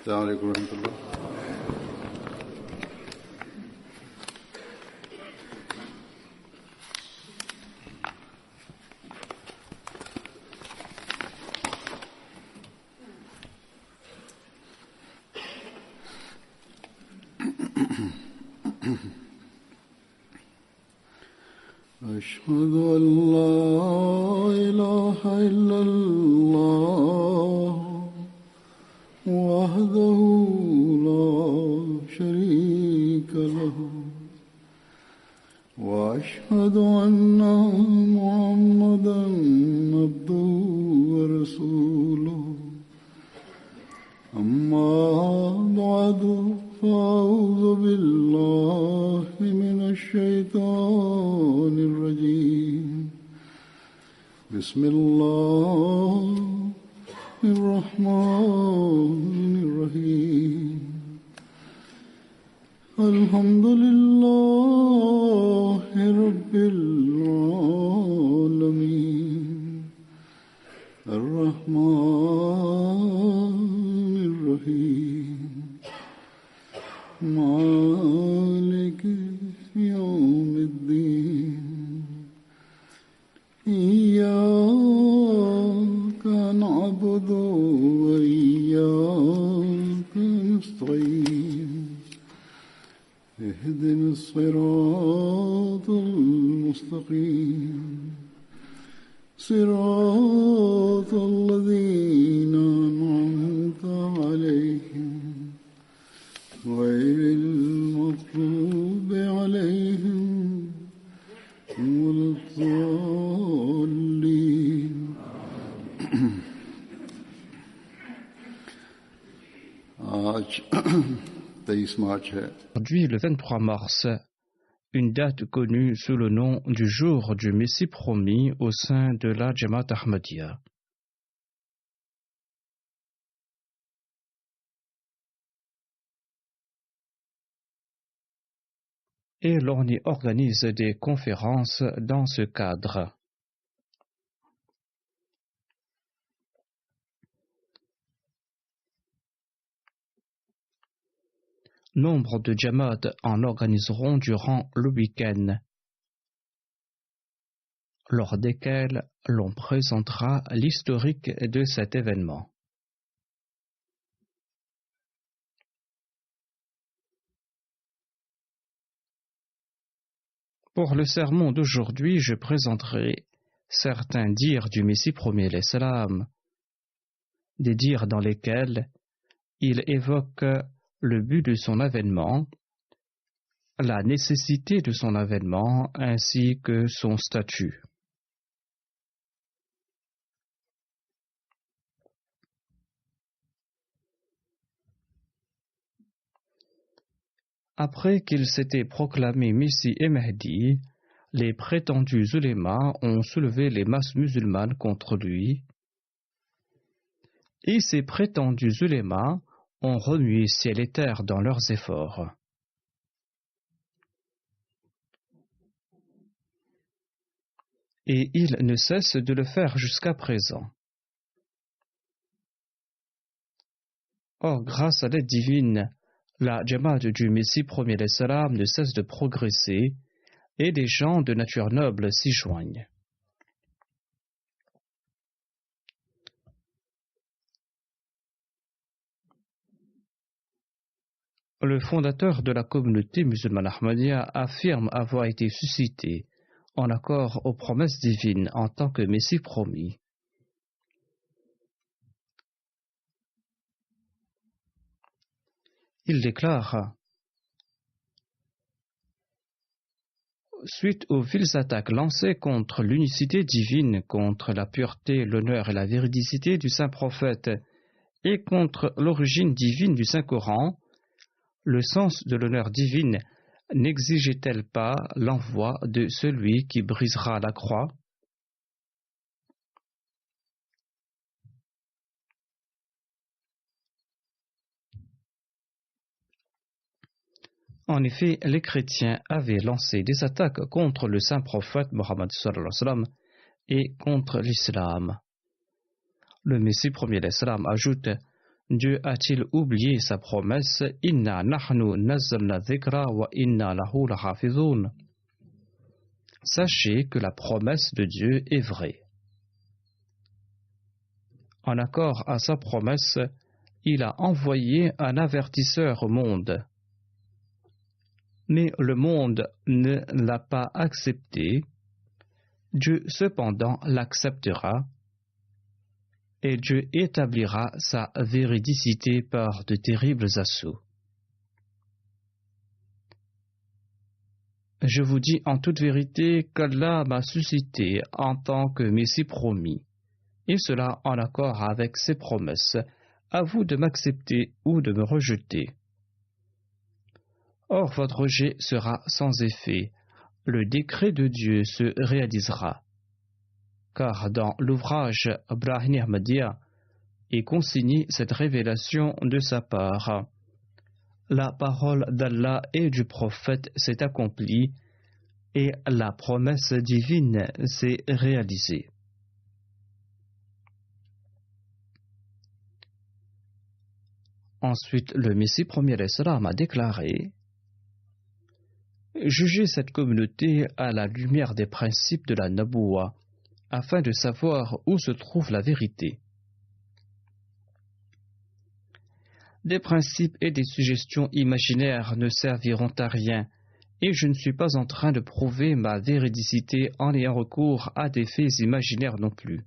السلام عليكم ورحمة الله. أشهد أن لا إله إلا الله وحده لا شريك له وأشهد أن محمدا عبده ورسوله أما بعد فأعوذ بالله من الشيطان الرجيم بسم الله الرحمن الرحيم الحمد لله رب العالمين الرحمن الرحيم مالك يوم الدين إياك نعبد وإياك نستعين اهدنا الصراط المستقيم صراط الذين أنعمت عليهم غير المغضوب عليهم ولا الضالين. आज 23 मार्च है. Aujourd'hui, le 23 mars, une date connue sous le nom du jour du Messie promis au sein de la Jamaat Ahmadiyya. Et l'on y organise des conférences dans ce cadre. Nombre de Jamaat en organiseront durant le week-end, lors desquels l'on présentera l'historique de cet événement. Pour le sermon d'aujourd'hui, je présenterai certains dires du Messie premier l'Islam, des dires dans lesquels il évoque le but de son avènement, la nécessité de son avènement ainsi que son statut. Après qu'il s'était proclamé Messie et Mahdi, les prétendus ulémas ont soulevé les masses musulmanes contre lui, et ces prétendus ulémas ont remué ciel et terre dans leurs efforts. Et ils ne cessent de le faire jusqu'à présent. Or, grâce à l'aide divine, la Jamaat du Messie premier l'Islam ne cesse de progresser et des gens de nature noble s'y joignent. Le fondateur de la communauté musulmane Ahmadiyya affirme avoir été suscité en accord aux promesses divines en tant que Messie promis. Il déclare: suite aux viles attaques lancées contre l'unicité divine, contre la pureté, l'honneur et la véridicité du saint prophète et contre l'origine divine du Saint-Coran, le sens de l'honneur divine n'exigeait-elle pas l'envoi de celui qui brisera la croix? En effet, les chrétiens avaient lancé des attaques contre le saint prophète Mohammed et contre l'islam. Le Messie premier l'islam ajoute: Dieu a-t-il oublié sa promesse? Inna nahnu nazzalna dhikra wa inna lahu lahafizun. Sachez que la promesse de Dieu est vraie. En accord à sa promesse, il a envoyé un avertisseur au monde. Mais le monde ne l'a pas accepté. Dieu cependant l'acceptera et Dieu établira sa véridicité par de terribles assauts. Je vous dis en toute vérité qu'Allah m'a suscité en tant que Messie promis, et cela en accord avec ses promesses. À vous de m'accepter ou de me rejeter. Or, votre rejet sera sans effet. Le décret de Dieu se réalisera. Car dans l'ouvrage Brahini Ahmadiyya est consignée cette révélation de sa part. La parole d'Allah et du prophète s'est accomplie et la promesse divine s'est réalisée. Ensuite, le Messie premier l'Islam a déclaré: jugez cette communauté à la lumière des principes de la Naboua, afin de savoir où se trouve la vérité. Des principes et des suggestions imaginaires ne serviront à rien, et je ne suis pas en train de prouver ma véridicité en ayant recours à des faits imaginaires non plus.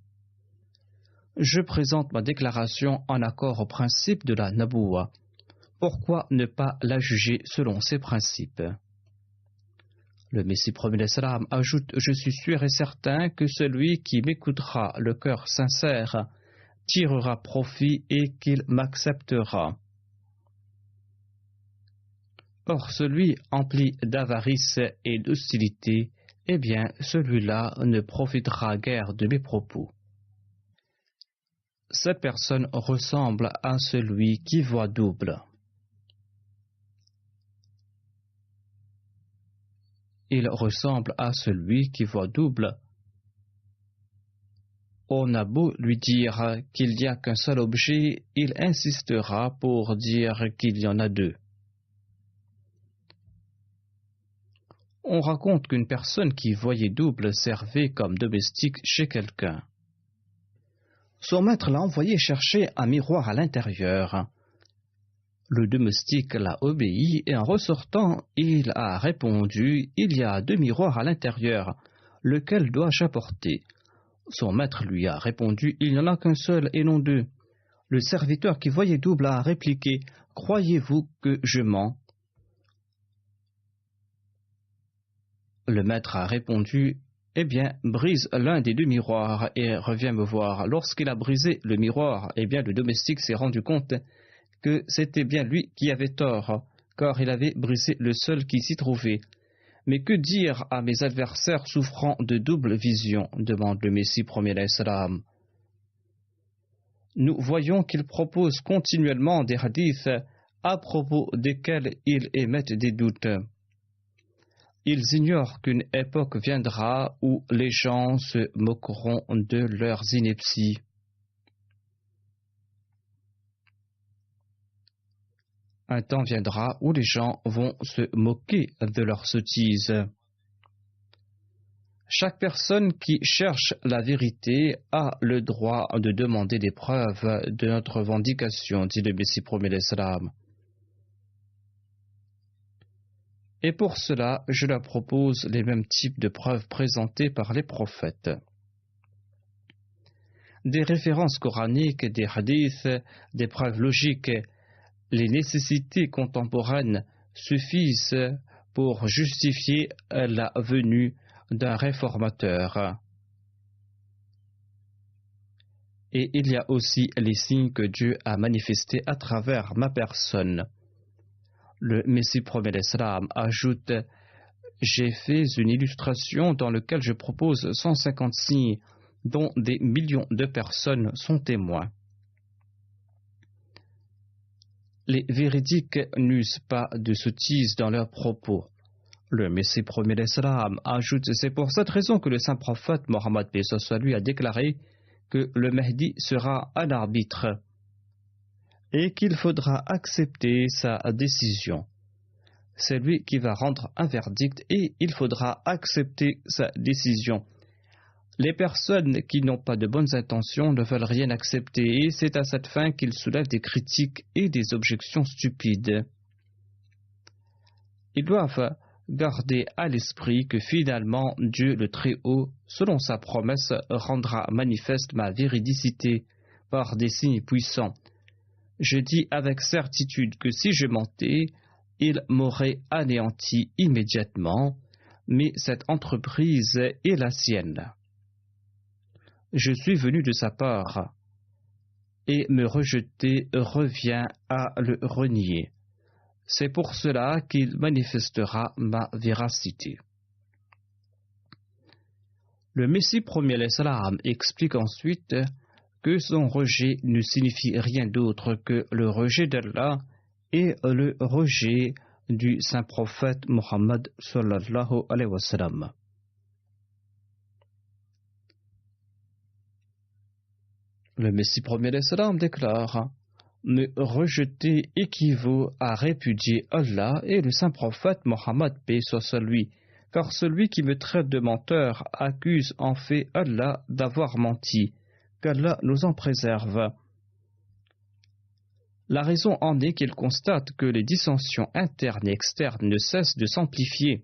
Je présente ma déclaration en accord aux principes de la Naboua. Pourquoi ne pas la juger selon ces principes? Le Messie premier l'Islam ajoute: je suis sûr et certain que celui qui m'écoutera le cœur sincère tirera profit et qu'il m'acceptera. Or, celui empli d'avarice et d'hostilité, eh bien, celui-là ne profitera guère de mes propos. Cette personne ressemble à celui qui voit double. Il ressemble à celui qui voit double. On a beau lui dire qu'il n'y a qu'un seul objet, il insistera pour dire qu'il y en a deux. On raconte qu'une personne qui voyait double servait comme domestique chez quelqu'un. Son maître l'a envoyé chercher un miroir à l'intérieur. Le domestique l'a obéi et en ressortant, il a répondu: il y a deux miroirs à l'intérieur, lequel dois-je apporter? Son maître lui a répondu: il n'y en a qu'un seul et non deux. Le serviteur qui voyait double a répliqué: croyez-vous que je mens? Le maître a répondu: eh bien, brise l'un des deux miroirs et reviens me voir. Lorsqu'il a brisé le miroir, eh bien, le domestique s'est rendu compte que c'était bien lui qui avait tort, car il avait brisé le seul qui s'y trouvait. Mais que dire à mes adversaires souffrant de double vision? Demande le Messie premier l'Islam. Nous voyons qu'ils proposent continuellement des hadiths à propos desquels ils émettent des doutes. Ils ignorent qu'une époque viendra où les gens se moqueront de leurs inepties. Un temps viendra où les gens vont se moquer de leurs sottises. Chaque personne qui cherche la vérité a le droit de demander des preuves de notre revendication, dit le Messie premier l'Islam. Et pour cela, je leur propose les mêmes types de preuves présentées par les prophètes. Des références coraniques, des hadiths, des preuves logiques, les nécessités contemporaines suffisent pour justifier la venue d'un réformateur. Et il y a aussi les signes que Dieu a manifestés à travers ma personne. Le Messie premier l'Islam ajoute: j'ai fait une illustration dans laquelle je propose 150 signes dont des millions de personnes sont témoins. Les véridiques n'usent pas de sottises dans leurs propos. Le Messie premier l'Islam ajoute: c'est pour cette raison que le saint prophète Mohammed paix soit lui a déclaré que le Mahdi sera un arbitre. et qu'il faudra accepter sa décision. C'est lui qui va rendre un verdict et il faudra accepter sa décision. Les personnes qui n'ont pas de bonnes intentions ne veulent rien accepter et c'est à cette fin qu'ils soulèvent des critiques et des objections stupides. Ils doivent garder à l'esprit que finalement Dieu le Très-Haut, selon sa promesse, rendra manifeste ma véridicité par des signes puissants. Je dis avec certitude que si je mentais, il m'aurait anéanti immédiatement, mais cette entreprise est la sienne. Je suis venu de sa part, et me rejeter revient à le renier. C'est pour cela qu'il manifestera ma véracité. Le Messie premier l'Islam explique ensuite que son rejet ne signifie rien d'autre que le rejet d'Allah et le rejet du saint prophète Mohammed sallallahu alayhi wa sallam. Le Messie premier l'Islam déclare: me rejeter équivaut à répudier Allah et le saint prophète Mohammed, paix soit sur lui, car celui qui me traite de menteur accuse en fait Allah d'avoir menti, qu'Allah nous en préserve. La raison en est qu'il constate que les dissensions internes et externes ne cessent de s'amplifier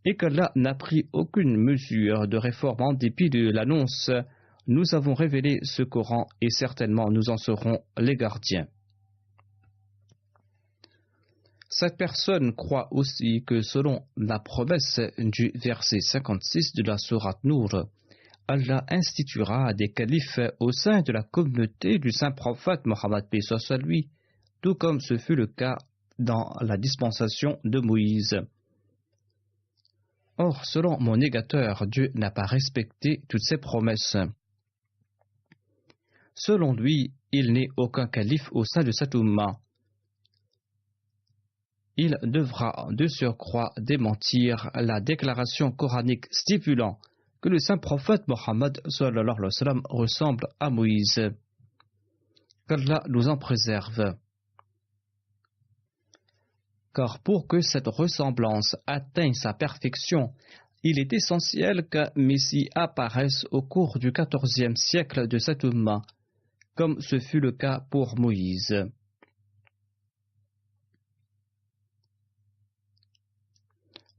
et qu'Allah n'a pris aucune mesure de réforme en dépit de l'annonce. Nous avons révélé ce Coran et certainement nous en serons les gardiens. Cette personne croit aussi que selon la promesse du verset 56 de la sourate Nour, Allah instituera des califes au sein de la communauté du saint prophète Mohammed, paix soit sur lui, tout comme ce fut le cas dans la dispensation de Moïse. Or, selon mon négateur, Dieu n'a pas respecté toutes ses promesses. Selon lui, il n'est aucun calife au sein de cette Ummah. Il devra de surcroît démentir la déclaration coranique stipulant que le saint prophète Mohammed sallallahu alayhi wa sallam ressemble à Moïse. Qu'Allah nous en préserve. Car pour que cette ressemblance atteigne sa perfection, il est essentiel qu'un Messie apparaisse au cours du XIVe siècle de cette Ummah, comme ce fut le cas pour Moïse.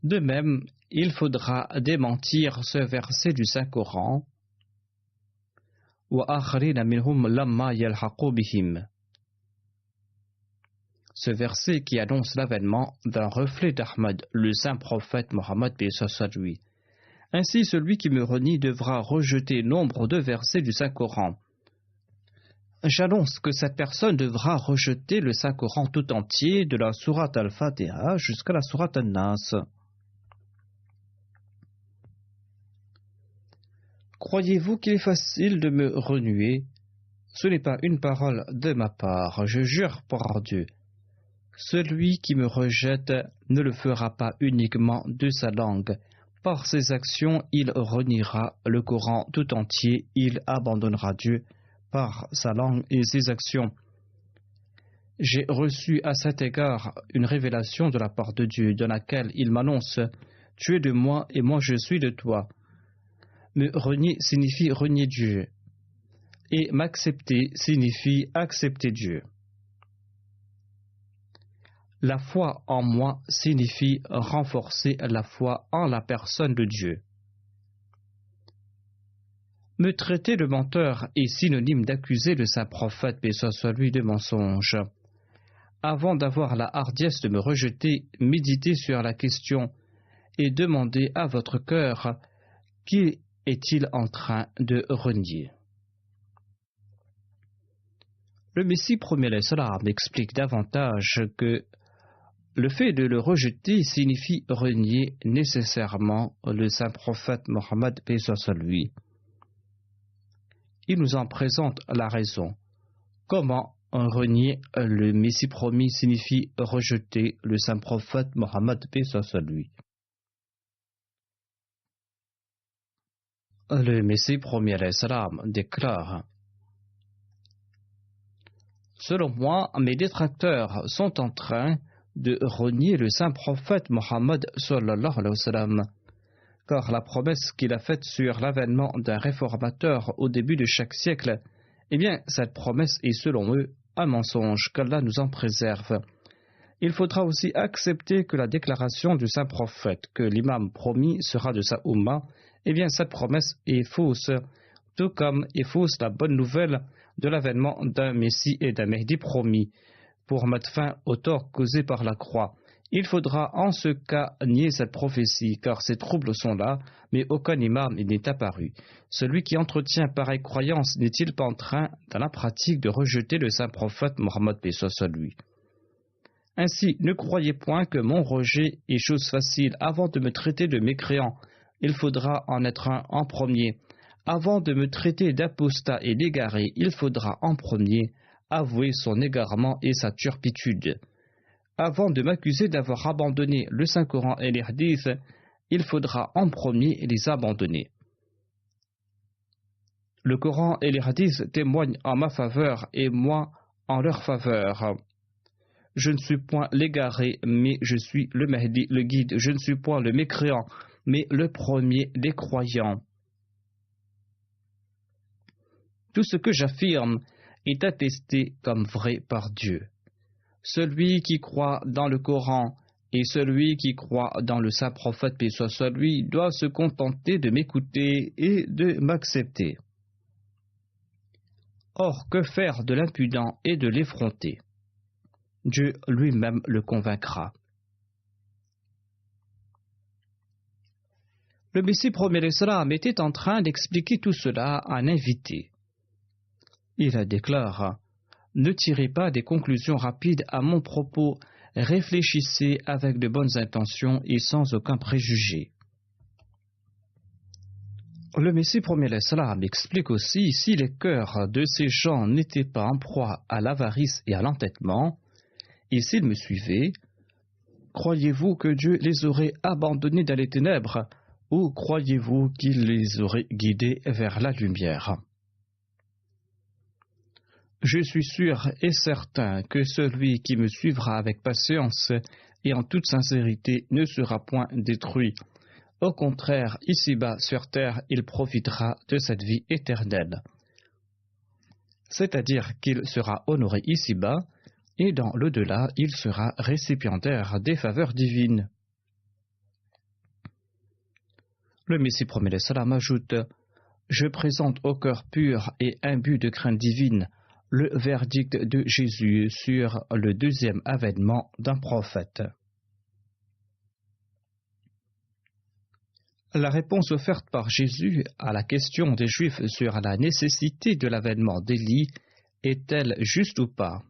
De même, il faudra démentir ce verset du Saint-Coran وَآخَرِينَ مِنْهُمْ لَمَّا يَلْحَقُوا بِهِمْ. Ce verset qui annonce l'avènement d'un reflet d'Ahmad, le saint prophète Mohammed paix soit sur lui. Ainsi, celui qui me renie devra rejeter nombre de versets du Saint-Coran. J'annonce que cette personne devra rejeter le Saint-Coran tout entier, de la sourate Al-Fatiha jusqu'à la sourate An-Nas. Croyez-vous qu'il est facile de me renuer? Ce n'est pas une parole de ma part, je jure par Dieu. Celui qui me rejette ne le fera pas uniquement de sa langue. Par ses actions, il reniera le Coran tout entier, il abandonnera Dieu par sa langue et ses actions. J'ai reçu à cet égard une révélation de la part de Dieu dans laquelle il m'annonce « Tu es de moi et moi je suis de toi ». Me renier signifie renier Dieu et m'accepter signifie accepter Dieu. La foi en moi signifie renforcer la foi en la personne de Dieu. Me traiter de menteur est synonyme d'accuser le saint prophète, paix soit sur lui, de mensonge. Avant d'avoir la hardiesse de me rejeter, méditez sur la question et demandez à votre cœur qui est-il en train de renier. Le Messie premier l'Islam explique davantage que le fait de le rejeter signifie renier nécessairement le saint prophète Mohammed, paix soit sur lui. Il nous en présente la raison. Comment renier le Messie promis signifie rejeter le saint prophète Mohammed, paix soit sur lui. Le Messie premier l'Islam déclare: selon moi, mes détracteurs sont en train de renier le saint prophète Mohammed sallallahu alayhi wa sallam, car la promesse qu'il a faite sur l'avènement d'un réformateur au début de chaque siècle, eh bien, cette promesse est selon eux un mensonge, qu'Allah nous en préserve. Il faudra aussi accepter que la déclaration du saint prophète que l'imam promis sera de sa Ummah, eh bien, cette promesse est fausse, tout comme est fausse la bonne nouvelle de l'avènement d'un Messie et d'un Mehdi promis, pour mettre fin au tort causé par la croix. Il faudra en ce cas nier cette prophétie, car ces troubles sont là, mais aucun imam n'est apparu. Celui qui entretient pareille croyance n'est-il pas en train, dans la pratique, de rejeter le saint prophète Mohammed paix soit sur lui? Ainsi, ne croyez point que mon rejet est chose facile. Avant de me traiter de mécréant, il faudra en être un en premier. Avant de me traiter d'apostat et d'égaré, il faudra en premier avouer son égarement et sa turpitude. Avant de m'accuser d'avoir abandonné le Saint-Coran et les hadiths, il faudra en premier les abandonner. Le Coran et les hadiths témoignent en ma faveur et moi en leur faveur. Je ne suis point l'égaré, mais je suis le Mahdi, le guide. Je ne suis point le mécréant, mais le premier des croyants. Tout ce que j'affirme est attesté comme vrai par Dieu. Celui qui croit dans le Coran et celui qui croit dans le saint prophète paix soit sur lui doit se contenter de m'écouter et de m'accepter. Or, que faire de l'impudent et de l'effronté? Dieu lui-même le convaincra. Le Messie promet l'Islam était en train d'expliquer tout cela à un invité. Il déclare: ne tirez pas des conclusions rapides à mon propos, réfléchissez avec de bonnes intentions et sans aucun préjugé. Le Messie promet l'Islam explique aussi: si les cœurs de ces gens n'étaient pas en proie à l'avarice et à l'entêtement, et s'ils me suivaient, croyez-vous que Dieu les aurait abandonnés dans les ténèbres, ou croyez-vous qu'il les aurait guidés vers la lumière? Je suis sûr et certain que celui qui me suivra avec patience et en toute sincérité ne sera point détruit. Au contraire, ici-bas sur terre, il profitera de cette vie éternelle. C'est-à-dire qu'il sera honoré ici-bas, et dans l'au-delà, il sera récipiendaire des faveurs divines. Le Messie promet le salam ajoute: je présente au cœur pur et imbu de crainte divine le verdict de Jésus sur le deuxième avènement d'un prophète. La réponse offerte par Jésus à la question des Juifs sur la nécessité de l'avènement d'Élie est-elle juste ou pas?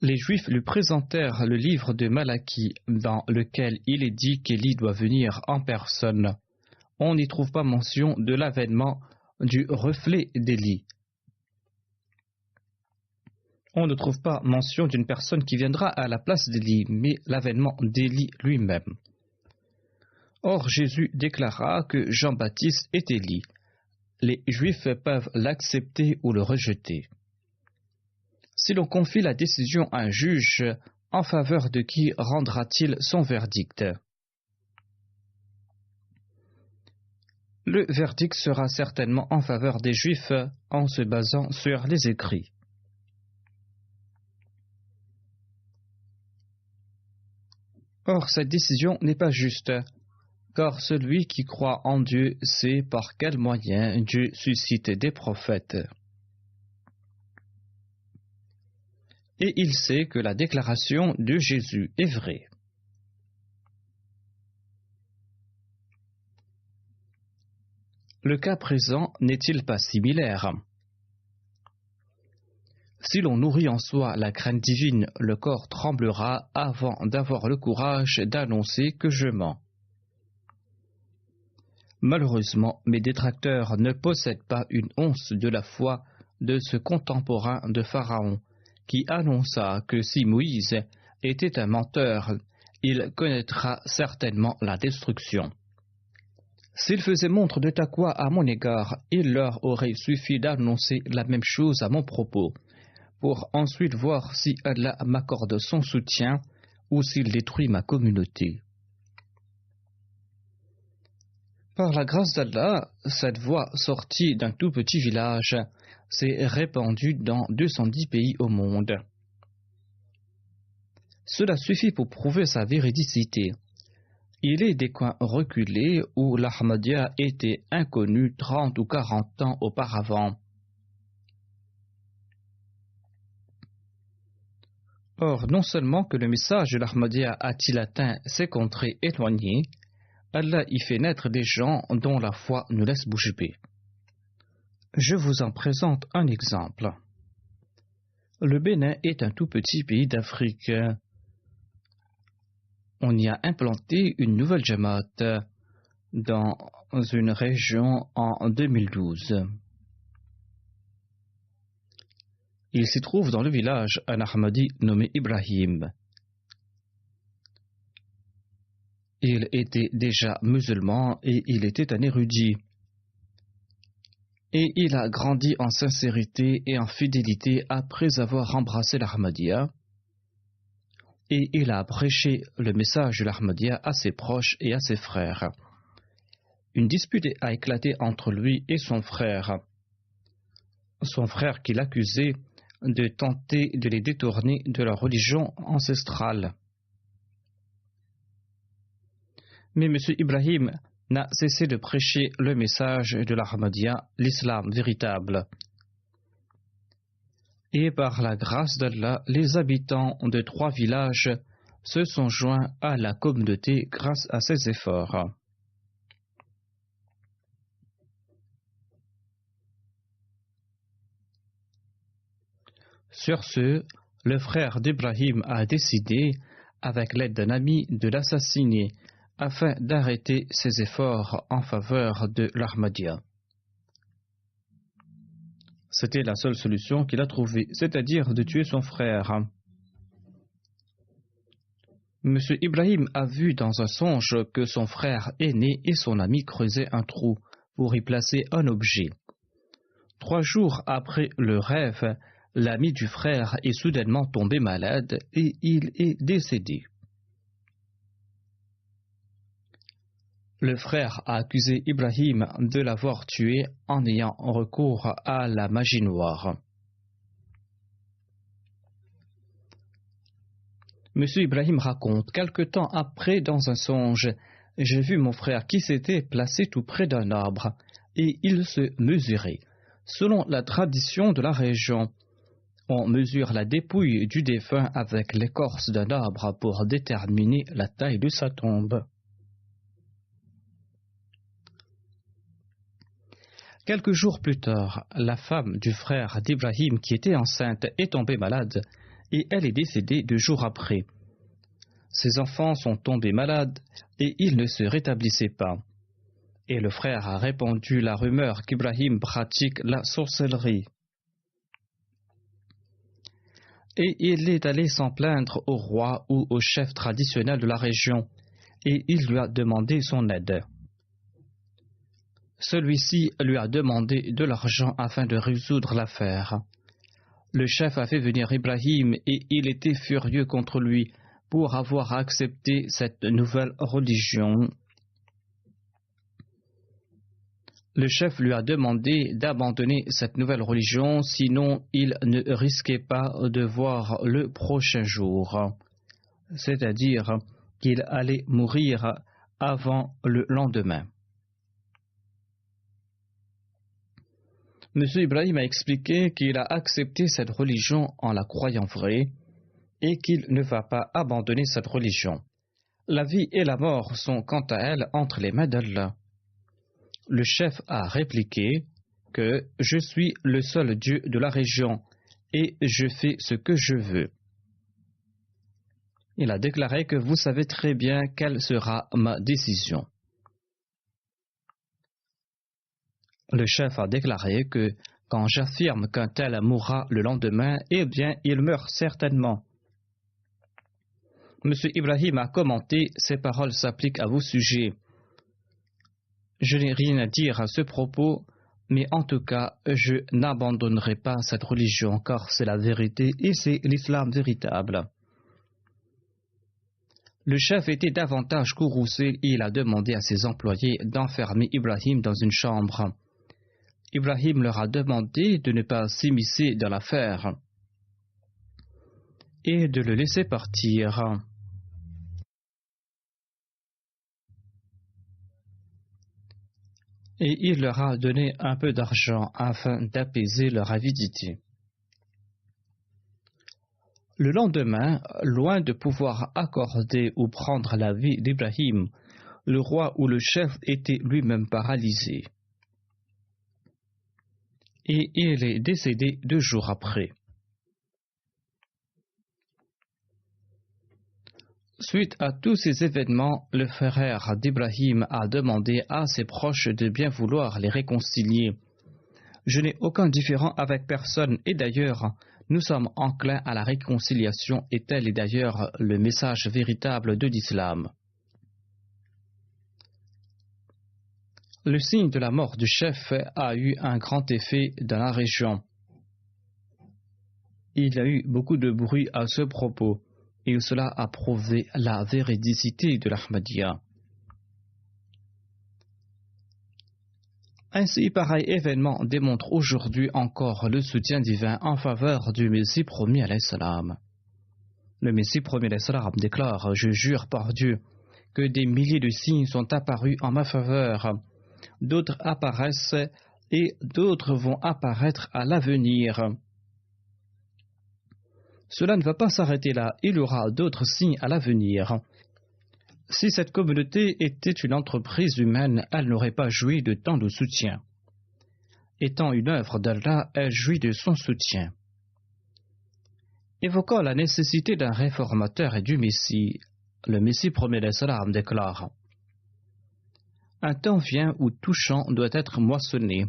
Les Juifs lui présentèrent le livre de Malachie dans lequel il est dit qu'Élie doit venir en personne. On n'y trouve pas mention de l'avènement du reflet d'Élie. On ne trouve pas mention d'une personne qui viendra à la place d'Élie, mais l'avènement d'Élie lui-même. Or, Jésus déclara que Jean-Baptiste est Élie. Les Juifs peuvent l'accepter ou le rejeter. Si l'on confie la décision à un juge, en faveur de qui rendra-t-il son verdict? Le verdict sera certainement en faveur des Juifs en se basant sur les écrits. Or, cette décision n'est pas juste, car celui qui croit en Dieu sait par quel moyen Dieu suscite des prophètes. Et il sait que la déclaration de Jésus est vraie. Le cas présent n'est-il pas similaire? Si l'on nourrit en soi la crainte divine, le corps tremblera avant d'avoir le courage d'annoncer que je mens. Malheureusement, mes détracteurs ne possèdent pas une once de la foi de ce contemporain de Pharaon, qui annonça que si Moïse était un menteur, il connaîtra certainement la destruction. S'ils faisaient montre de taqwa à mon égard, il leur aurait suffi d'annoncer la même chose à mon propos, pour ensuite voir si Allah m'accorde son soutien ou s'il détruit ma communauté. Par la grâce d'Allah, cette voix sortie d'un tout petit village s'est répandue dans 210 pays au monde. Cela suffit pour prouver sa véridicité. Il est des coins reculés où l'Ahmadiyya était inconnu 30 ou 40 ans auparavant. Or, non seulement que le message de l'Ahmadiyya a-t-il atteint ces contrées éloignées, Allah y fait naître des gens dont la foi nous laisse bouche bée. Je vous en présente un exemple. Le Bénin est un tout petit pays d'Afrique. On y a implanté une nouvelle Jamaat dans une région en 2012. Il s'y trouve dans le village un Ahmadi nommé Ibrahim. Il était déjà musulman et il était un érudit. Et il a grandi en sincérité et en fidélité après avoir embrassé l'Ahmadiyya. Et il a prêché le message de l'Ahmadiyya à ses proches et à ses frères. Une dispute a éclaté entre lui et son frère. Son frère qui l'accusait de tenter de les détourner de leur religion ancestrale. Mais M. Ibrahim n'a cessé de prêcher le message de l'Ahmadiyya, l'islam véritable. Et par la grâce d'Allah, les habitants de 3 villages se sont joints à la communauté grâce à ses efforts. Sur ce, le frère d'Ibrahim a décidé, avec l'aide d'un ami, de l'assassiner afin d'arrêter ses efforts en faveur de l'Ahmadiyya. C'était la seule solution qu'il a trouvée, c'est-à-dire de tuer son frère. M. Ibrahim a vu dans un songe que son frère aîné et son ami creusaient un trou pour y placer un objet. 3 jours après le rêve, l'ami du frère est soudainement tombé malade et il est décédé. Le frère a accusé Ibrahim de l'avoir tué en ayant recours à la magie noire. M. Ibrahim raconte, quelque temps après, dans un songe, j'ai vu mon frère qui s'était placé tout près d'un arbre, et il se mesurait. Selon la tradition de la région, on mesure la dépouille du défunt avec l'écorce d'un arbre pour déterminer la taille de sa tombe. Quelques jours plus tard, la femme du frère d'Ibrahim qui était enceinte est tombée malade et elle est décédée 2 jours après. Ses enfants sont tombés malades et ils ne se rétablissaient pas. Et le frère a répandu la rumeur qu'Ibrahim pratique la sorcellerie. Et il est allé s'en plaindre au roi ou au chef traditionnel de la région et il lui a demandé son aide. Celui-ci lui a demandé de l'argent afin de résoudre l'affaire. Le chef a fait venir Ibrahim et il était furieux contre lui pour avoir accepté cette nouvelle religion. Le chef lui a demandé d'abandonner cette nouvelle religion, sinon il ne risquait pas de voir le prochain jour, c'est-à-dire qu'il allait mourir avant le lendemain. M. Ibrahim a expliqué qu'il a accepté cette religion en la croyant vraie et qu'il ne va pas abandonner cette religion. La vie et la mort sont quant à elles entre les mains d'Allah. Le chef a répliqué que « Je suis le seul Dieu de la région et je fais ce que je veux ». Il a déclaré que vous savez très bien quelle sera ma décision. Le chef a déclaré que quand j'affirme qu'un tel mourra le lendemain, eh bien, il meurt certainement. M. Ibrahim a commenté, ces paroles s'appliquent à vos sujets. Je n'ai rien à dire à ce propos, mais en tout cas, je n'abandonnerai pas cette religion car c'est la vérité et c'est l'islam véritable. Le chef était davantage courroucé et il a demandé à ses employés d'enfermer Ibrahim dans une chambre. Ibrahim leur a demandé de ne pas s'immiscer dans l'affaire et de le laisser partir. Et il leur a donné un peu d'argent afin d'apaiser leur avidité. Le lendemain, loin de pouvoir accorder ou prendre la vie d'Ibrahim, le roi ou le chef était lui-même paralysé. Et il est décédé 2 jours après. Suite à tous ces événements, le frère d'Ibrahim a demandé à ses proches de bien vouloir les réconcilier. Je n'ai aucun différend avec personne et d'ailleurs, nous sommes enclins à la réconciliation et tel est d'ailleurs le message véritable de l'islam. Le signe de la mort du chef a eu un grand effet dans la région. Il y a eu beaucoup de bruit à ce propos. Et cela a prouvé la véridicité de l'Ahmadiyya. Ainsi, pareil événement démontre aujourd'hui encore le soutien divin en faveur du Messie promis alayhi salam. Le Messie promis alayhi salam déclare: je jure par Dieu que des milliers de signes sont apparus en ma faveur, d'autres apparaissent et d'autres vont apparaître à l'avenir. Cela ne va pas s'arrêter là, il y aura d'autres signes à l'avenir. Si cette communauté était une entreprise humaine, elle n'aurait pas joui de tant de soutien. Étant une œuvre d'Allah, elle jouit de son soutien. Évoquant la nécessité d'un réformateur et du Messie, le Messie promis alayhi salam déclare: un temps vient où tout champ doit être moissonné.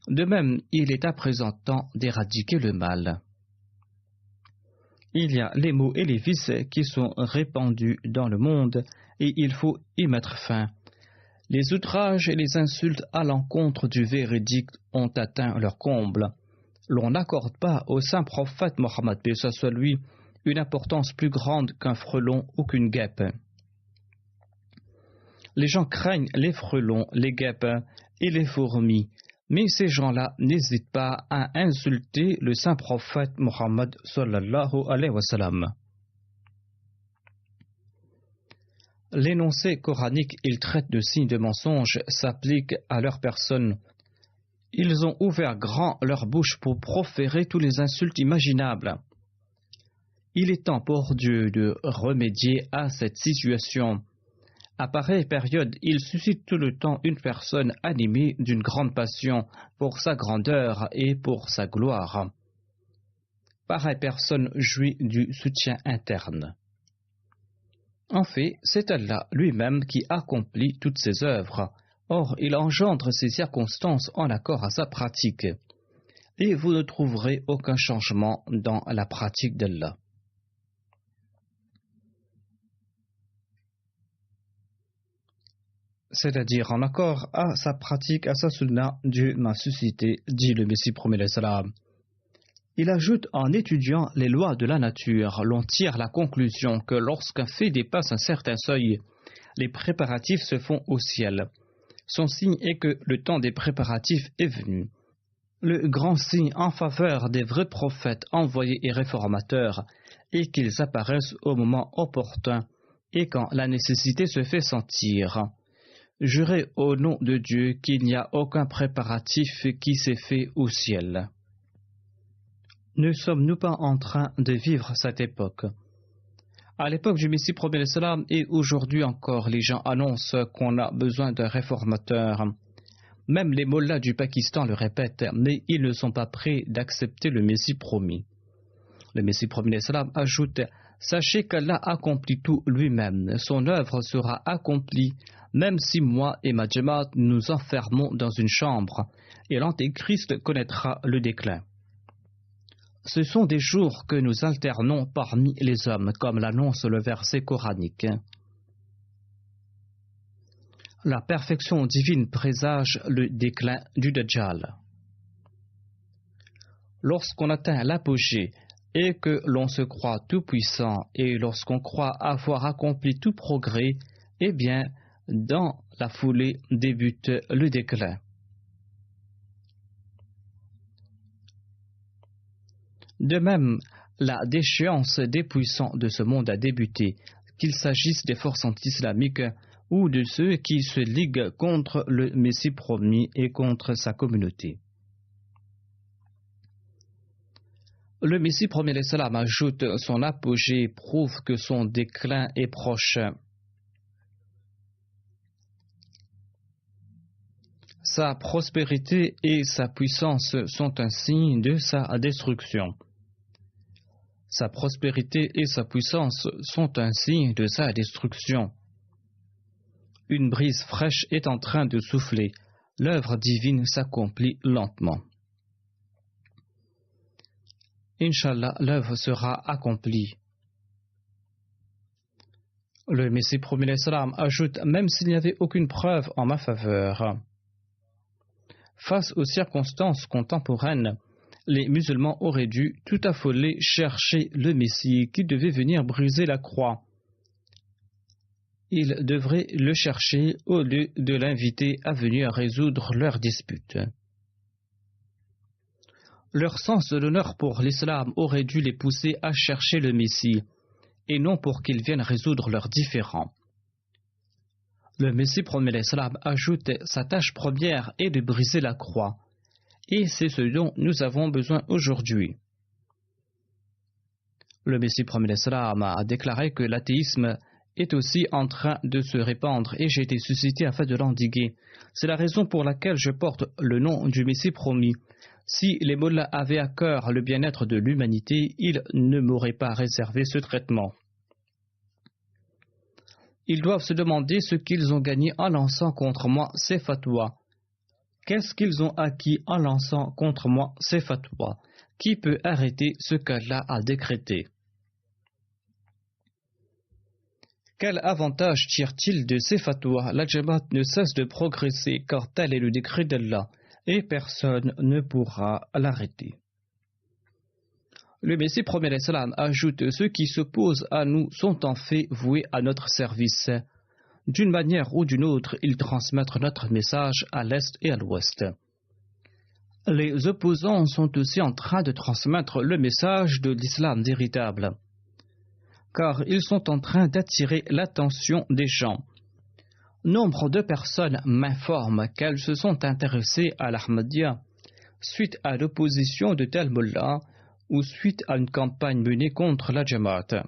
De même, il est à présent temps d'éradiquer le mal. Il y a les maux et les vices qui sont répandus dans le monde et il faut y mettre fin. Les outrages et les insultes à l'encontre du véridique ont atteint leur comble. L'on n'accorde pas au saint prophète Mohammed, que ce soit lui, une importance plus grande qu'un frelon ou qu'une guêpe. Les gens craignent les frelons, les guêpes et les fourmis. Mais ces gens-là n'hésitent pas à insulter le saint prophète Mohammed sallallahu alayhi wa sallam. L'énoncé coranique, ils traitent de signes de mensonge, s'applique à leur personne. Ils ont ouvert grand leur bouche pour proférer tous les insultes imaginables. Il est temps pour Dieu de remédier à cette situation. À pareille période, il suscite tout le temps une personne animée d'une grande passion pour sa grandeur et pour sa gloire. Pareille personne jouit du soutien interne. En fait, c'est Allah lui-même qui accomplit toutes ses œuvres. Or, il engendre ces circonstances en accord à sa pratique. Et vous ne trouverez aucun changement dans la pratique d'Allah. C'est-à-dire en accord à sa pratique, à sa sunna, Dieu m'a suscité, dit le Messie promis alayhi salam. Il ajoute: en étudiant les lois de la nature, l'on tire la conclusion que lorsqu'un fait dépasse un certain seuil, les préparatifs se font au ciel. Son signe est que le temps des préparatifs est venu. Le grand signe en faveur des vrais prophètes envoyés et réformateurs est qu'ils apparaissent au moment opportun et quand la nécessité se fait sentir. Jurez au nom de Dieu qu'il n'y a aucun préparatif qui s'est fait au ciel. Ne sommes-nous pas en train de vivre cette époque? À l'époque du Messie promis alayhi salam et aujourd'hui encore, les gens annoncent qu'on a besoin d'un réformateur. Même les mollahs du Pakistan le répètent, mais ils ne sont pas prêts d'accepter le Messie promis. Le Messie promis alayhi salam ajoute: sachez qu'Allah accomplit tout lui-même, son œuvre sera accomplie, même si moi et ma Jamaat nous enfermons dans une chambre, et l'Antéchrist connaîtra le déclin. Ce sont des jours que nous alternons parmi les hommes, comme l'annonce le verset coranique. La perfection divine présage le déclin du Dajjal. Lorsqu'on atteint l'apogée et que l'on se croit tout-puissant et lorsqu'on croit avoir accompli tout progrès, eh bien, dans la foulée débute le déclin. De même, la déchéance des puissants de ce monde a débuté, qu'il s'agisse des forces anti-islamiques ou de ceux qui se liguent contre le Messie promis et contre sa communauté. Le Messie promis l'Islam ajoute son apogée prouve que son déclin est proche. Sa prospérité et sa puissance sont un signe de sa destruction. Sa prospérité et sa puissance sont un signe de sa destruction. Une brise fraîche est en train de souffler. L'œuvre divine s'accomplit lentement. Inch'Allah, l'œuvre sera accomplie. Le Messie promis l'Islam ajoute, même s'il n'y avait aucune preuve en ma faveur. Face aux circonstances contemporaines, les musulmans auraient dû, tout affolés, chercher le Messie qui devait venir briser la croix. Ils devraient le chercher au lieu de l'inviter à venir résoudre leurs disputes. Leur sens de l'honneur pour l'islam aurait dû les pousser à chercher le Messie, et non pour qu'ils viennent résoudre leurs différends. Le Messie promet l'islam ajoute sa tâche première est de briser la croix, et c'est ce dont nous avons besoin aujourd'hui. Le Messie promet l'islam a déclaré que l'athéisme est aussi en train de se répandre et j'ai été suscité afin de l'endiguer. C'est la raison pour laquelle je porte le nom du Messie promis. Si les mollahs avaient à cœur le bien-être de l'humanité, ils ne m'auraient pas réservé ce traitement. Ils doivent se demander ce qu'ils ont gagné en lançant contre moi ces fatwas. Qu'est-ce qu'ils ont acquis en lançant contre moi ces fatwas? Qui peut arrêter ce qu'Allah a décrété? Quel avantage tire-t-il de ces fatwas? La Jamaat ne cesse de progresser car tel est le décret d'Allah et personne ne pourra l'arrêter. Le Messie promet l'Islam ajoute ceux qui s'opposent à nous sont en fait voués à notre service. D'une manière ou d'une autre, ils transmettent notre message à l'est et à l'ouest. Les opposants sont aussi en train de transmettre le message de l'islam véritable, car ils sont en train d'attirer l'attention des gens. Nombre de personnes m'informent qu'elles se sont intéressées à l'Ahmadiyya suite à l'opposition de tel mullah ou suite à une campagne menée contre la Jamaat.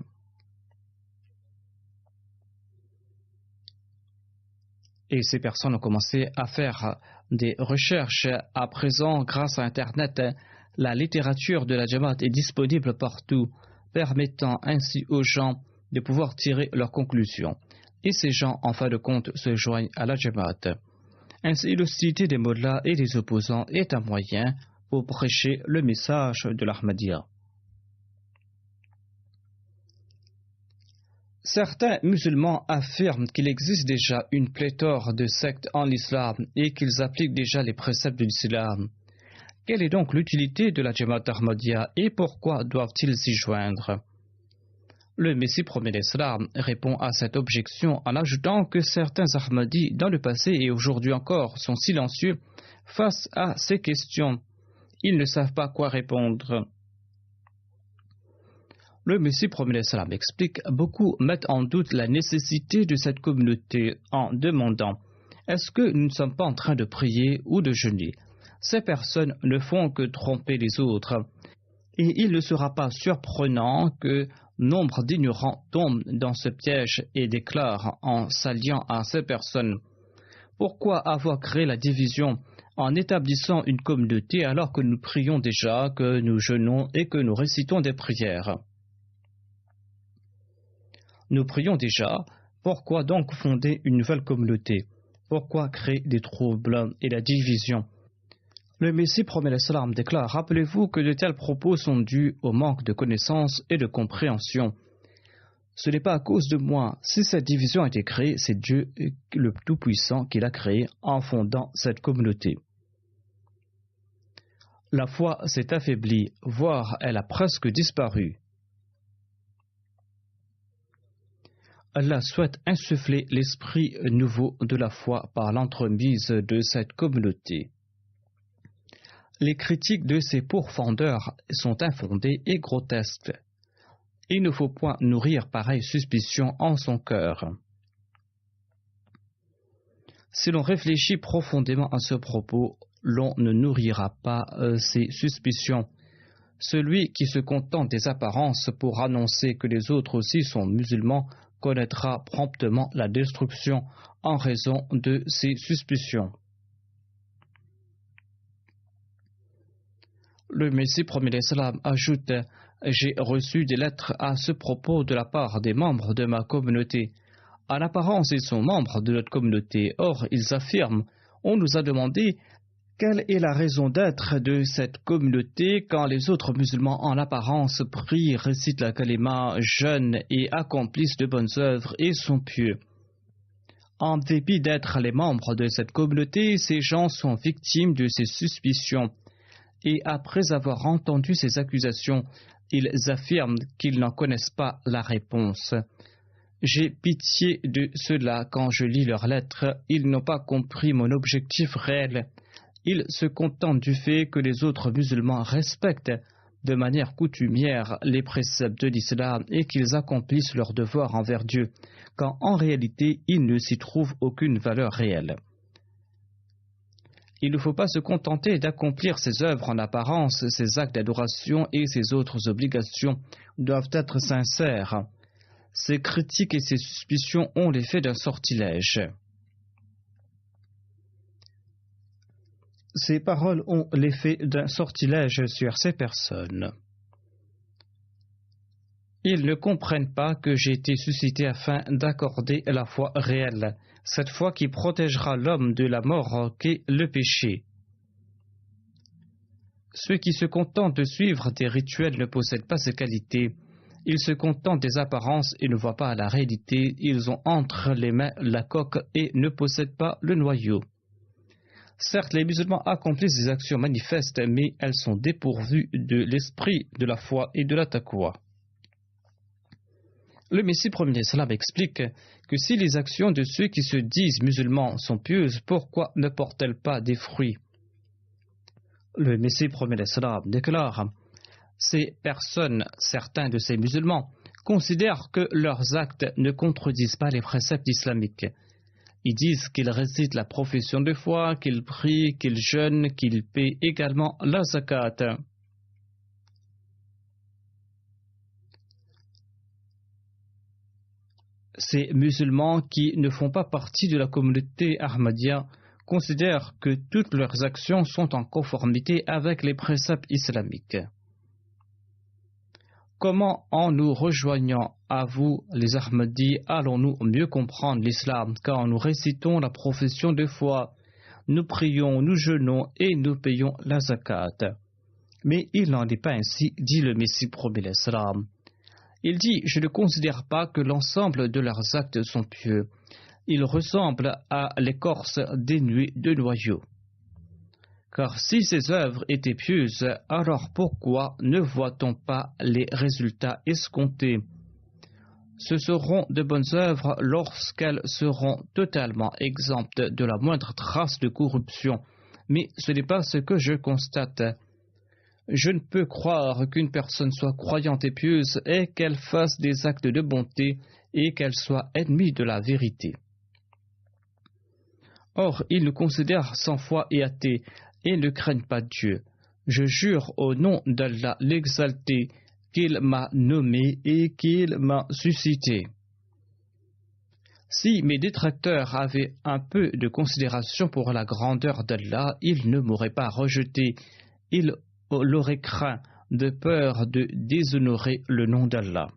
Et ces personnes ont commencé à faire des recherches. À présent, grâce à Internet, la littérature de la Jamaat est disponible partout, permettant ainsi aux gens de pouvoir tirer leurs conclusions. Et ces gens, en fin de compte, se joignent à la Jamaat. Ainsi, l'hostilité des mollahs et des opposants est un moyen pour prêcher le message de l'Ahmadiyya. Certains musulmans affirment qu'il existe déjà une pléthore de sectes en islam et qu'ils appliquent déjà les préceptes de l'islam. Quelle est donc l'utilité de la Jamaat Ahmadiyya et pourquoi doivent-ils s'y joindre? Le Messie promet l'Islam répond à cette objection en ajoutant que certains Ahmadis dans le passé et aujourd'hui encore sont silencieux face à ces questions. Ils ne savent pas quoi répondre. Le Messie promet l'Islam explique beaucoup mettent en doute la nécessité de cette communauté en demandant est-ce que nous ne sommes pas en train de prier ou de jeûner? Ces personnes ne font que tromper les autres et il ne sera pas surprenant que nombre d'ignorants tombent dans ce piège et déclarent en s'alliant à ces personnes. Pourquoi avoir créé la division en établissant une communauté alors que nous prions déjà, que nous jeûnons et que nous récitons des prières? Nous prions déjà, pourquoi donc fonder une nouvelle communauté? Pourquoi créer des troubles et la division? Le Messie promet l'Islam déclare, rappelez-vous que de tels propos sont dus au manque de connaissance et de compréhension. Ce n'est pas à cause de moi. Si cette division a été créée, c'est Dieu le Tout-Puissant qui l'a créée en fondant cette communauté. La foi s'est affaiblie, voire elle a presque disparu. Allah souhaite insuffler l'esprit nouveau de la foi par l'entremise de cette communauté. Les critiques de ses pourfendeurs sont infondées et grotesques. Il ne faut point nourrir pareille suspicion en son cœur. Si l'on réfléchit profondément à ce propos, l'on ne nourrira pas ces suspicions. Celui qui se contente des apparences pour annoncer que les autres aussi sont musulmans connaîtra promptement la destruction en raison de ces suspicions. Le Messie premier l'Islam ajoute: j'ai reçu des lettres à ce propos de la part des membres de ma communauté. En apparence, ils sont membres de notre communauté. Or, ils affirment: on nous a demandé quelle est la raison d'être de cette communauté quand les autres musulmans en apparence prient, récitent la kalima, jeûnent et accomplissent de bonnes œuvres et sont pieux. En dépit d'être les membres de cette communauté, ces gens sont victimes de ces suspicions. Et après avoir entendu ces accusations, ils affirment qu'ils n'en connaissent pas la réponse. J'ai pitié de ceux-là quand je lis leurs lettres. Ils n'ont pas compris mon objectif réel. Ils se contentent du fait que les autres musulmans respectent de manière coutumière les préceptes de l'islam et qu'ils accomplissent leurs devoirs envers Dieu, quand en réalité il ne s'y trouve aucune valeur réelle. Il ne faut pas se contenter d'accomplir ses œuvres en apparence, ses actes d'adoration et ses autres obligations doivent être sincères. Ces critiques et ces suspicions ont l'effet d'un sortilège. Ces paroles ont l'effet d'un sortilège sur ces personnes. Ils ne comprennent pas que j'ai été suscité afin d'accorder la foi réelle, cette foi qui protégera l'homme de la mort qu'est le péché. Ceux qui se contentent de suivre des rituels ne possèdent pas ces qualités. Ils se contentent des apparences et ne voient pas la réalité. Ils ont entre les mains la coque et ne possèdent pas le noyau. Certes, les musulmans accomplissent des actions manifestes, mais elles sont dépourvues de l'esprit de la foi et de la taqwa. Le Messie premier l'Islam explique que si les actions de ceux qui se disent musulmans sont pieuses, pourquoi ne portent-elles pas des fruits? Le Messie premier l'Islam déclare: ces personnes, certains de ces musulmans, considèrent que leurs actes ne contredisent pas les préceptes islamiques. Ils disent qu'ils récitent la profession de foi, qu'ils prient, qu'ils jeûnent, qu'ils paient également la zakat. Ces musulmans qui ne font pas partie de la communauté Ahmadiyya considèrent que toutes leurs actions sont en conformité avec les préceptes islamiques. Comment, en nous rejoignant à vous, les Ahmadis, allons-nous mieux comprendre l'islam quand nous récitons la profession de foi, nous prions, nous jeûnons et nous payons la zakat? Mais il n'en est pas ainsi, dit le Messie premier l'Islam. Il dit: je ne considère pas que l'ensemble de leurs actes sont pieux. Ils ressemblent à l'écorce dénuée de noyaux. Car si ces œuvres étaient pieuses, alors pourquoi ne voit-on pas les résultats escomptés? Ce seront de bonnes œuvres lorsqu'elles seront totalement exemptes de la moindre trace de corruption. Mais ce n'est pas ce que je constate. Je ne peux croire qu'une personne soit croyante et pieuse et qu'elle fasse des actes de bonté et qu'elle soit ennemie de la vérité. Or, ils nous considèrent sans foi et athées et ne craignent pas Dieu. Je jure au nom d'Allah l'exalté qu'il m'a nommé et qu'il m'a suscité. Si mes détracteurs avaient un peu de considération pour la grandeur d'Allah, ils ne m'auraient pas rejeté. Ils l'auraient craint de peur de déshonorer le nom d'Allah.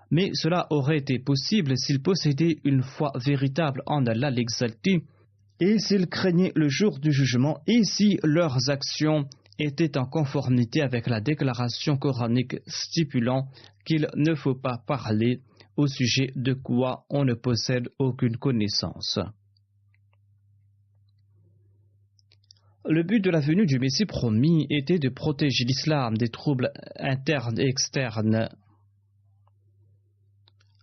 Mais cela aurait été possible s'ils possédaient une foi véritable en Allah l'exalté et s'ils craignaient le jour du jugement et si leurs actions étaient en conformité avec la déclaration coranique stipulant qu'il ne faut pas parler au sujet de quoi on ne possède aucune connaissance. Le but de la venue du Messie promis était de protéger l'islam des troubles internes et externes.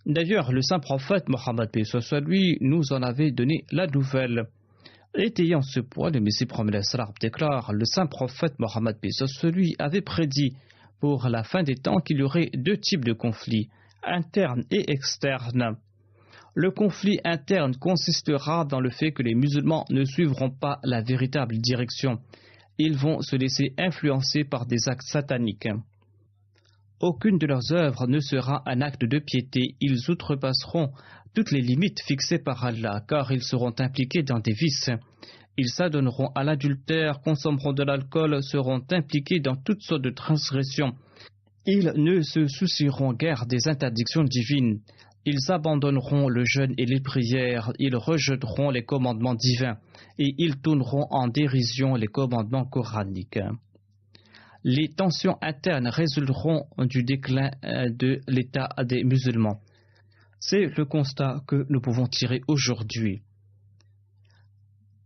D'ailleurs, le saint prophète Mohammed paix soit lui nous en avait donné la nouvelle. Étayant ce point, le Messie promis déclare: le saint prophète Mohammed paix soit lui avait prédit pour la fin des temps qu'il y aurait deux types de conflits, internes et externes. Le conflit interne consistera dans le fait que les musulmans ne suivront pas la véritable direction. Ils vont se laisser influencer par des actes sataniques. Aucune de leurs œuvres ne sera un acte de piété. Ils outrepasseront toutes les limites fixées par Allah, car ils seront impliqués dans des vices. Ils s'adonneront à l'adultère, consommeront de l'alcool, seront impliqués dans toutes sortes de transgressions. Ils ne se soucieront guère des interdictions divines. Ils abandonneront le jeûne et les prières, ils rejetteront les commandements divins et ils tourneront en dérision les commandements coraniques. Les tensions internes résulteront du déclin de l'état des musulmans. C'est le constat que nous pouvons tirer aujourd'hui.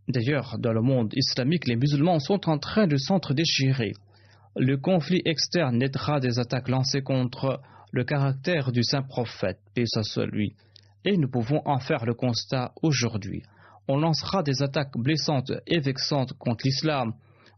D'ailleurs, dans le monde islamique, les musulmans sont en train de s'entre-déchirer. Le conflit externe naîtra des attaques lancées contre le caractère du saint prophète, paix soit lui, et nous pouvons en faire le constat aujourd'hui. On lancera des attaques blessantes et vexantes contre l'islam.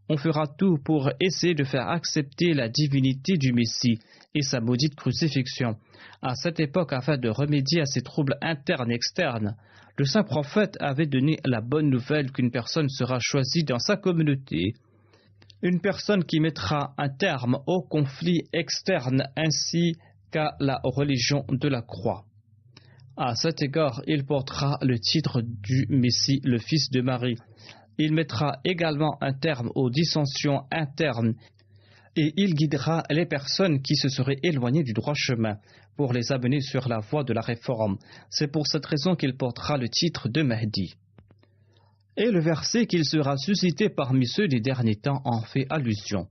On fera tout pour essayer de faire accepter la divinité du Messie et sa maudite crucifixion. À cette époque, afin de remédier à ces troubles internes et externes, le saint prophète avait donné la bonne nouvelle qu'une personne sera choisie dans sa communauté. Une personne qui mettra un terme au conflit externe ainsi qu'à la religion de la croix. À cet égard, il portera le titre du Messie, le fils de Marie. Il mettra également un terme aux dissensions internes et il guidera les personnes qui se seraient éloignées du droit chemin pour les amener sur la voie de la réforme. C'est pour cette raison qu'il portera le titre de Mahdi. Et le verset qu'il sera suscité parmi ceux des derniers temps en fait allusion.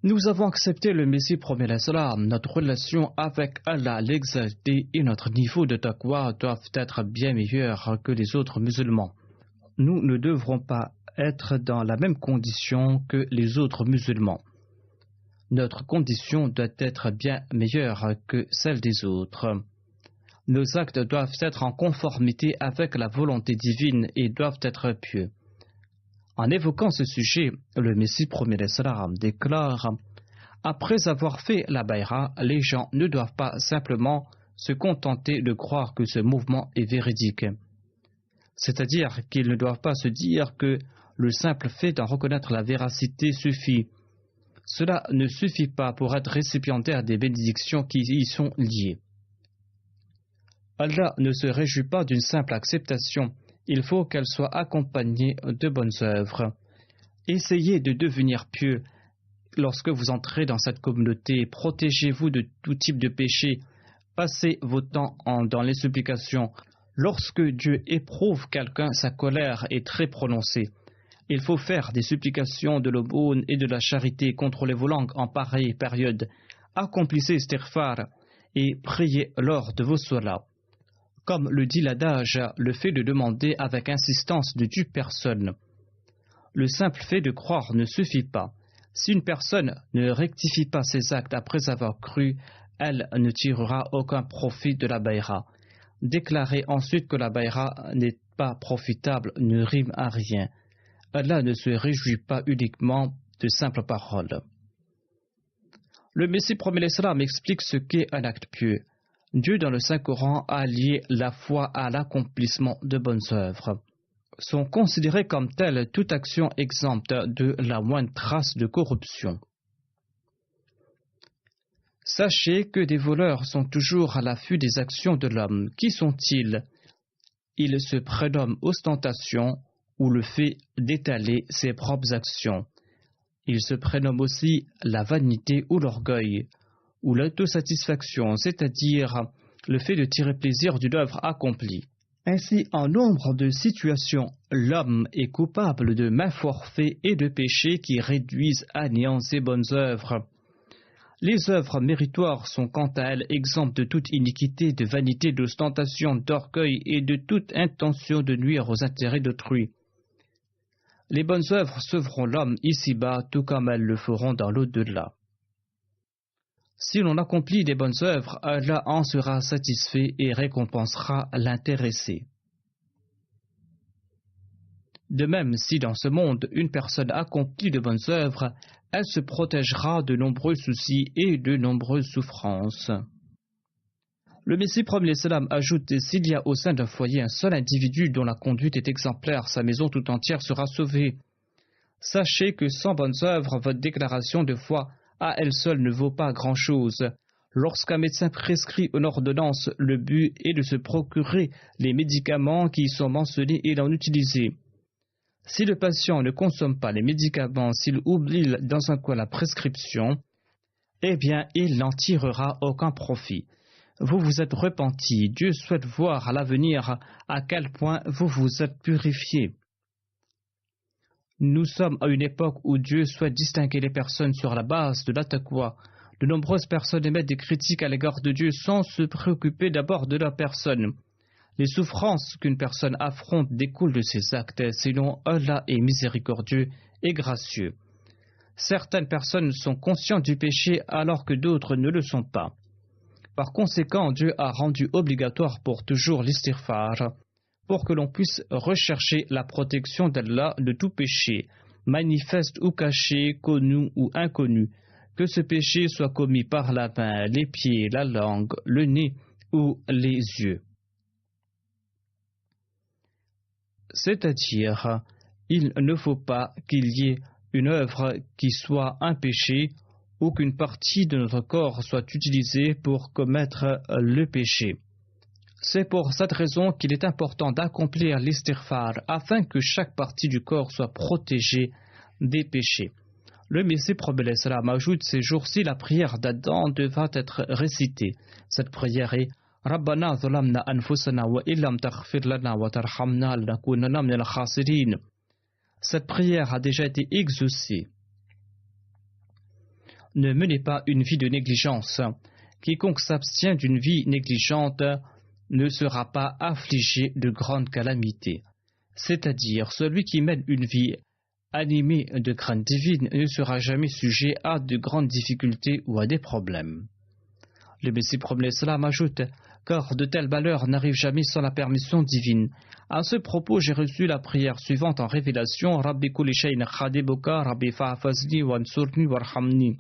Nous avons accepté le Messie promet l'Islam. Notre relation avec Allah l'exalté et notre niveau de taqwa doivent être bien meilleurs que les autres musulmans. Nous ne devrons pas être dans la même condition que les autres musulmans. Notre condition doit être bien meilleure que celle des autres. Nos actes doivent être en conformité avec la volonté divine et doivent être pieux. En évoquant ce sujet, le Messie promet l'Islam déclare: après avoir fait la bayra, les gens ne doivent pas simplement se contenter de croire que ce mouvement est véridique. C'est-à-dire qu'ils ne doivent pas se dire que le simple fait d'en reconnaître la véracité suffit. Cela ne suffit pas pour être récipiendaire des bénédictions qui y sont liées. Allah ne se réjouit pas d'une simple acceptation. Il faut qu'elle soit accompagnée de bonnes œuvres. Essayez de devenir pieux. Lorsque vous entrez dans cette communauté, protégez-vous de tout type de péché. Passez vos temps dans les supplications. Lorsque Dieu éprouve quelqu'un, sa colère est très prononcée. Il faut faire des supplications de l'aumône et de la charité, contrôlez vos langues en pareille période. Accomplissez istighfar et priez lors de vos solas. Comme le dit l'adage, le fait de demander avec insistance ne tue personne. Le simple fait de croire ne suffit pas. Si une personne ne rectifie pas ses actes après avoir cru, elle ne tirera aucun profit de la bayra. Déclarer ensuite que la bayra n'est pas profitable ne rime à rien. Allah ne se réjouit pas uniquement de simples paroles. Le Messie promet l'Islam explique ce qu'est un acte pieux. Dieu dans le Saint-Coran a lié la foi à l'accomplissement de bonnes œuvres. Sont considérées comme telles toute action exempte de la moindre trace de corruption. Sachez que des voleurs sont toujours à l'affût des actions de l'homme. Qui sont-ils? Ils se prénomment ostentation ou le fait d'étaler ses propres actions. Ils se prénomment aussi la vanité ou l'orgueil, ou l'autosatisfaction, c'est-à-dire le fait de tirer plaisir d'une œuvre accomplie. Ainsi, en nombre de situations, l'homme est coupable de maints forfaits et de péchés qui réduisent à néant ses bonnes œuvres. Les œuvres méritoires sont quant à elles exemptes de toute iniquité, de vanité, d'ostentation, d'orgueil et de toute intention de nuire aux intérêts d'autrui. Les bonnes œuvres sauveront l'homme ici-bas, tout comme elles le feront dans l'au-delà. Si l'on accomplit des bonnes œuvres, Allah en sera satisfait et récompensera l'intéressé. De même, si dans ce monde une personne accomplit de bonnes œuvres, elle se protégera de nombreux soucis et de nombreuses souffrances. Le Messie prophète l'Islam ajoute: s'il y a au sein d'un foyer un seul individu dont la conduite est exemplaire, sa maison tout entière sera sauvée. Sachez que sans bonnes œuvres, votre déclaration de foi à elle seule ne vaut pas grand-chose. Lorsqu'un médecin prescrit une ordonnance, le but est de se procurer les médicaments qui y sont mentionnés et d'en utiliser. Si le patient ne consomme pas les médicaments, s'il oublie dans un coin la prescription, eh bien, il n'en tirera aucun profit. Vous vous êtes repenti. Dieu souhaite voir à l'avenir à quel point vous vous êtes purifié. Nous sommes à une époque où Dieu souhaite distinguer les personnes sur la base de la taqwa. De nombreuses personnes émettent des critiques à l'égard de Dieu sans se préoccuper d'abord de leur personne. Les souffrances qu'une personne affronte découlent de ses actes, sinon Allah est miséricordieux et gracieux. Certaines personnes sont conscientes du péché alors que d'autres ne le sont pas. Par conséquent, Dieu a rendu obligatoire pour toujours l'istighfar, pour que l'on puisse rechercher la protection d'Allah de tout péché, manifeste ou caché, connu ou inconnu, que ce péché soit commis par la main, les pieds, la langue, le nez ou les yeux. C'est-à-dire, il ne faut pas qu'il y ait une œuvre qui soit un péché ou qu'une partie de notre corps soit utilisée pour commettre le péché. C'est pour cette raison qu'il est important d'accomplir l'istighfar afin que chaque partie du corps soit protégée des péchés. Le Messie prophète l'Islam ajoute: ces jours-ci, la prière d'Adam devra être récitée. Cette prière est: Rabbana zalamna anfusana wa illam taghfir lana wa tarhamna lanakunanna minal khasirin. Cette prière a déjà été exaucée. Ne menez pas une vie de négligence. Quiconque s'abstient d'une vie négligente ne sera pas affligé de grandes calamités. C'est-à-dire, celui qui mène une vie animée de crainte divine ne sera jamais sujet à de grandes difficultés ou à des problèmes. Le Messie prophète l'Islam ajoute: car de tels malheurs n'arrivent jamais sans la permission divine. À ce propos, j'ai reçu la prière suivante en révélation: Rabbi kulli shay'in khadibuka, Rabbi fa'fazni wansurni warhamni.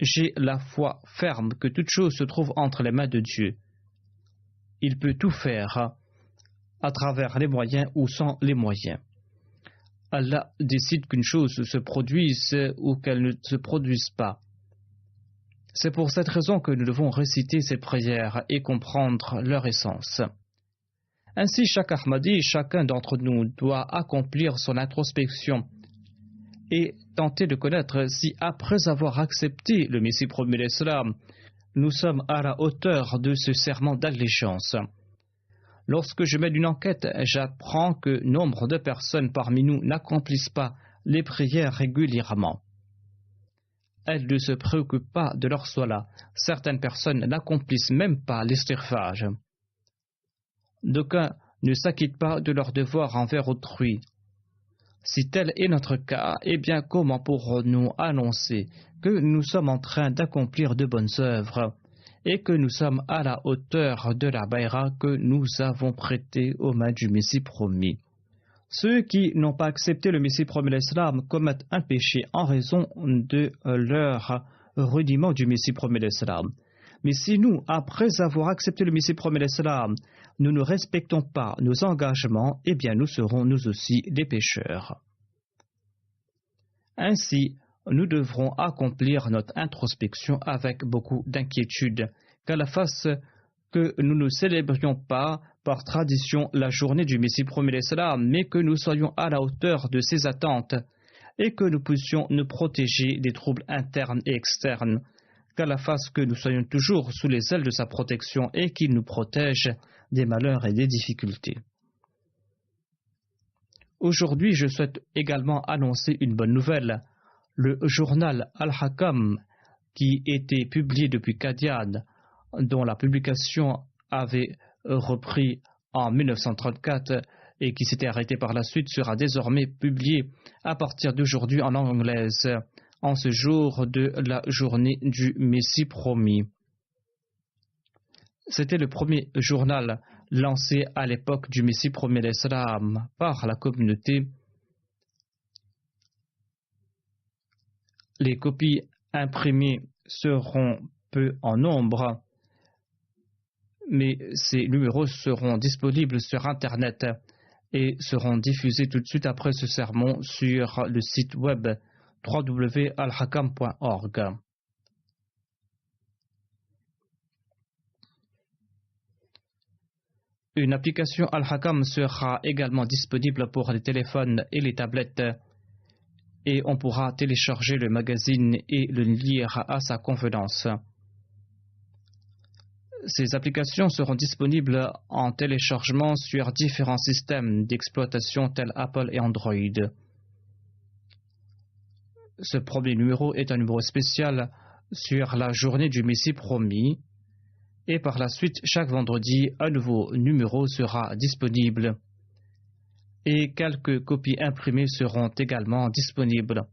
J'ai la foi ferme que toute chose se trouve entre les mains de Dieu. Il peut tout faire à travers les moyens ou sans les moyens. Allah décide qu'une chose se produise ou qu'elle ne se produise pas. C'est pour cette raison que nous devons réciter ces prières et comprendre leur essence. Ainsi, chaque Ahmadi, chacun d'entre nous doit accomplir son introspection et tenter de connaître si, après avoir accepté le Messie prophète l'Islam, nous sommes à la hauteur de ce serment d'allégeance. Lorsque je mène une enquête, j'apprends que nombre de personnes parmi nous n'accomplissent pas les prières régulièrement. Elles ne se préoccupent pas de leur salat. Certaines personnes n'accomplissent même pas l'istighfar. D'aucuns ne s'acquittent pas de leurs devoirs envers autrui. Si tel est notre cas, eh bien comment pourrons-nous annoncer que nous sommes en train d'accomplir de bonnes œuvres et que nous sommes à la hauteur de la baïra que nous avons prêtée aux mains du Messie promis? Ceux qui n'ont pas accepté le Messie promis l'Islam commettent un péché en raison de leur rudiment du Messie promis l'Islam. Mais si nous, après avoir accepté le Messie promis l'Islam, nous ne respectons pas nos engagements, eh bien nous serons nous aussi des pécheurs. Ainsi, nous devrons accomplir notre introspection avec beaucoup d'inquiétude, qu'à la face que nous ne célébrions pas par tradition la journée du Messie promis l'Islam, mais que nous soyons à la hauteur de ses attentes et que nous puissions nous protéger des troubles internes et externes, qu'à la face que nous soyons toujours sous les ailes de sa protection et qu'il nous protège des malheurs et des difficultés. Aujourd'hui, je souhaite également annoncer une bonne nouvelle. Le journal Al-Hakam qui était publié depuis Qadian, dont la publication avait repris en 1934 et qui s'était arrêté par la suite, sera désormais publié à partir d'aujourd'hui en langue anglaise, en ce jour de la journée du Messie promis. C'était le premier journal lancé à l'époque du Messie promis l'Islam par la communauté. Les copies imprimées seront peu en nombre, mais ces numéros seront disponibles sur Internet et seront diffusés tout de suite après ce sermon sur le site web www.alhakam.org. Une application Al-Hakam sera également disponible pour les téléphones et les tablettes et on pourra télécharger le magazine et le lire à sa convenance. Ces applications seront disponibles en téléchargement sur différents systèmes d'exploitation tels Apple et Android. Ce premier numéro est un numéro spécial sur la journée du Messie promis et par la suite, chaque vendredi, un nouveau numéro sera disponible et quelques copies imprimées seront également disponibles.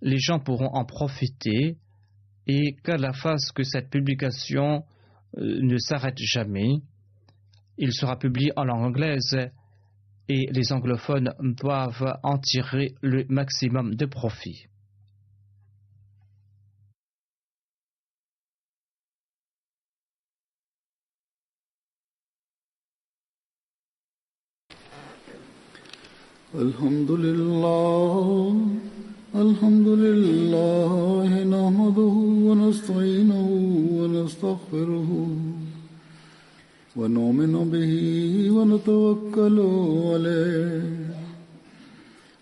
Les gens pourront en profiter et qu'Allah fasse que cette publication ne s'arrête jamais. Il sera publié en langue anglaise et les anglophones doivent en tirer le maximum de profit. Alhamdulillah, nahmaduhu wa nasta'inuhu wa nastaghfiruhu wa nu'minu bihi wa natawakkalu alayhi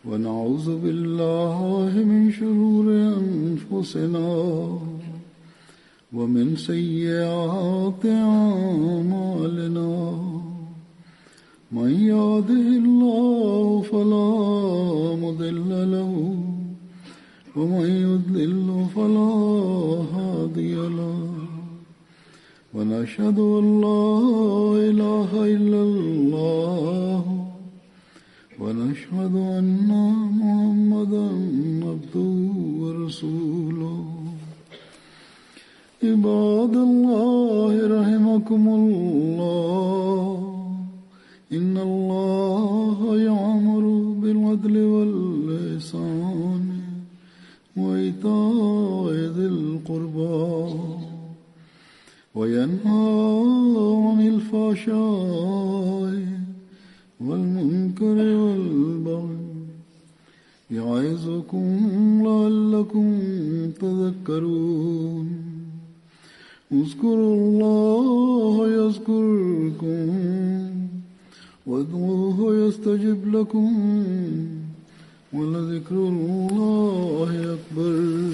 wa na'udhu billahi min shururi anfusina wa min sayyiati a'malina. من يهده الله فلا مضل له ومن يضلل فلا هادي له ونشهد أن لا إله إلا الله ونشهد أن محمدا عبده ورسوله عباد الله رحمكم الله إن الله يأمر بالعدل والإحسان وإيتاء ذي القربى وينهى عن الفحشاء والمنكر والبغي يعظكم لعلكم تذكرون اذكروا الله يذكركم وادعوه يستجب لكم ولذكر الله أكبر.